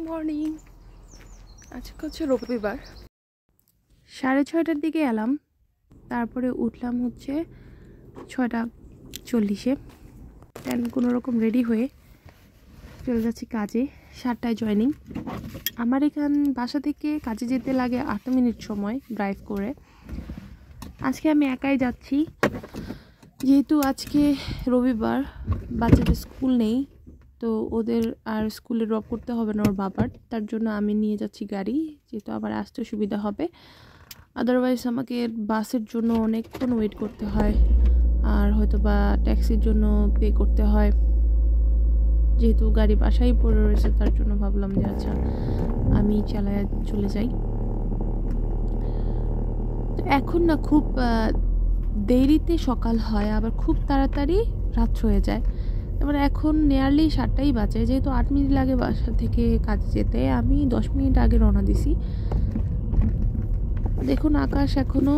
Morning. আজকে হচ্ছে রবিবার, 6:30টার দিকে এলাম, তারপরে উঠলাম হচ্ছে 6:40-এ। দেন কোনো রকম রেডি হয়ে চলে যাচ্ছি কাজে। 7টায় জয়েনিং। আমার এখান বাসা থেকে কাজে যেতে লাগে 8 মিনিট সময় ড্রাইভ করে। আজকে আমি একাই যাচ্ছি, যেহেতু আজকে রবিবার, বাচ্চাদের স্কুল নেই, তো ওদের আর স্কুলে ড্রপ করতে হবে না ওর বাবার, তার জন্য আমি নিয়ে যাচ্ছি গাড়ি, যেহেতু আমার আসতে সুবিধা হবে। আদারওয়াইজ আমাকে বাসের জন্য অনেকক্ষণ ওয়েট করতে হয়, আর হয়তো বা ট্যাক্সির জন্য পে করতে হয়। যেহেতু গাড়ি বাসায় পড়ে রয়েছে, তার জন্য ভাবলাম যে আচ্ছা আমি চালায় চলে যাই। তো এখন না খুব দেরিতে সকাল হয়, আবার খুব তাড়াতাড়ি রাত হয়ে যায়। এবার এখন নিয়ারলি 7টাই বাজে, যেহেতু 8 মিনিট লাগে বাসা থেকে কাজে যেতে, আমি 10 মিনিট আগে রওনা দিছি। দেখুন আকাশ এখনো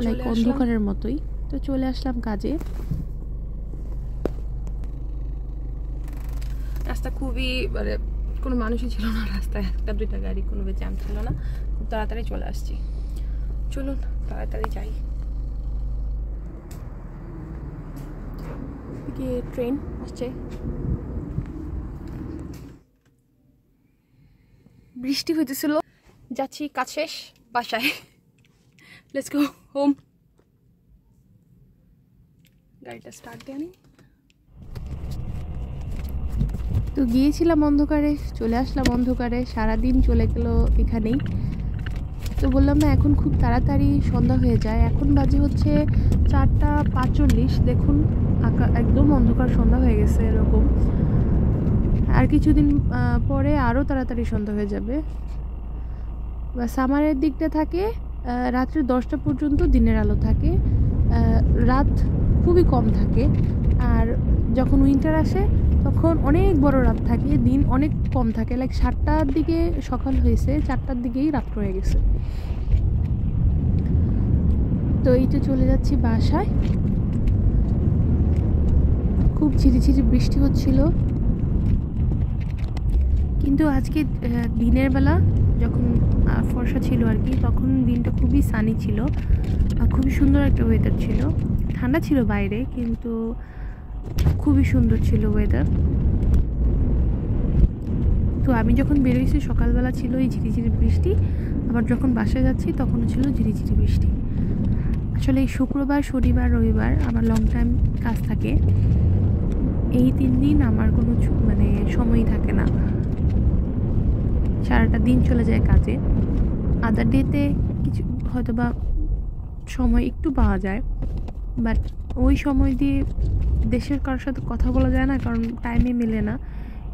লাইক অন্ধকারের মতোই। তো চলে আসলাম কাজে। রাস্তা খুবই মানে কোনো মানুষই ছিল না রাস্তায়, 1-2টা গাড়ি, কোনো জ্যাম ছিল না। খুব তাড়াতাড়ি চলে আসছি, চলুন তাড়াতাড়ি যাই। ট্রেন আসছে, বৃষ্টি হইতেছিল। যাচ্ছি, কাজ শেষ, বাসায়। Let's go home. গাড়িটা স্টার্ট দেয় নি তো গিয়েছিলাম অন্ধকারে, চলে আসলাম অন্ধকারে, সারাদিন চলে গেল এখানেই। তো বললাম না, এখন খুব তাড়াতাড়ি সন্ধ্যা হয়ে যায়। এখন বাজে হচ্ছে 4:45। দেখুন একদম অন্ধকার, সন্ধ্যা হয়ে গেছে এরকম। আর কিছুদিন পরে আরও তাড়াতাড়ি সন্ধ্যা হয়ে যাবে। বা সামারের দিকটা থাকে রাত্রে 10টা পর্যন্ত দিনের আলো থাকে, রাত খুবই কম থাকে। আর যখন উইন্টার আসে তখন অনেক বড় রাত থাকে, দিন অনেক কম থাকে। লাইক 7টার দিকে সকাল হয়েছে, 4টার দিকেই রাত হয়ে গেছে। তো এই তো চলে যাচ্ছি বাসায়। খুব ঝিরিঝিরি বৃষ্টি হচ্ছিল, কিন্তু আজকে দিনের বেলা যখন ফর্সা ছিল আর কি, তখন দিনটা খুবই সানি ছিল, খুবই সুন্দর একটা ওয়েদার ছিল। ঠান্ডা ছিল বাইরে, কিন্তু খুবই সুন্দর ছিল ওয়েদার। তো আমি যখন বেরোইছি সকালবেলা ছিল এই ঝিরিঝিরি বৃষ্টি, আবার যখন বাসায় যাচ্ছি তখনও ছিল ঝিরিঝিরি বৃষ্টি। আসলে এই শুক্রবার, শনিবার, রবিবার আমার লং টাইম কাজ থাকে। এই 3 দিন আমার কোনো মানে সময়ই থাকে না, সারাটা দিন চলে যায় কাজে। আদার ডেতে কিছু হয়তো বা সময় একটু পাওয়া যায়, বাট ওই সময় দিয়ে দেশের কারোর সাথে কথা বলা যায় না, কারণ টাইমে মেলে না।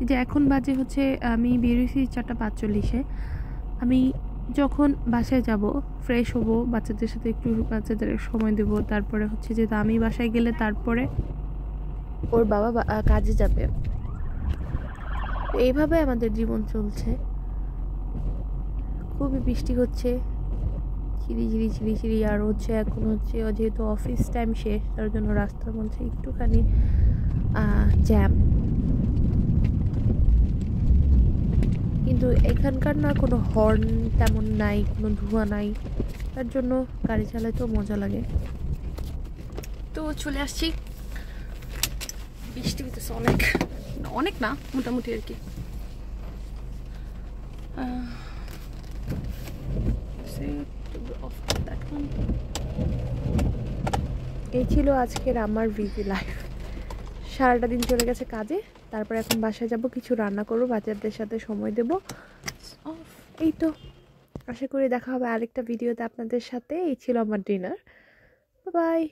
এই যে এখন বাজে হচ্ছে, আমি বেরিয়েছি 4:45-এ। আমি যখন বাসায় যাব, ফ্রেশ হব, বাচ্চাদের সাথে একটু বাচ্চাদের সময় দেব, তারপরে হচ্ছে যে আমি বাসায় গেলে তারপরে ওর বাবা কাজে যাবে। এইভাবে আমাদের জীবন চলছে। খুবই বৃষ্টি হচ্ছে, ঝিরিঝিরি ঝিরিঝিরি। আর হচ্ছে এখন হচ্ছে যেহেতু অফিস টাইম শেষ, তার জন্য রাস্তার মধ্যে একটুখানি জ্যাম। কিন্তু এখানকার না কোনো হর্ন তেমন নাই, কোনো ধোঁয়া নাই, তার জন্য গাড়ি চালাতেও মজা লাগে। তো চলে আসছি, বৃষ্টি হইতেছে অনেক, অনেক না মোটামুটি আর কি। এই ছিল আজকের আমার বিজি লাইফ। সারাটা দিন চলে গেছে কাজে, তারপর এখন বাসায় যাব, কিছু রান্না করবো, বাচ্চাদের সাথে সময় দেব। এই তো, আশা করি দেখা হবে আরেকটা ভিডিওতে আপনাদের সাথে। এই ছিল আমার ডিনার। বাই।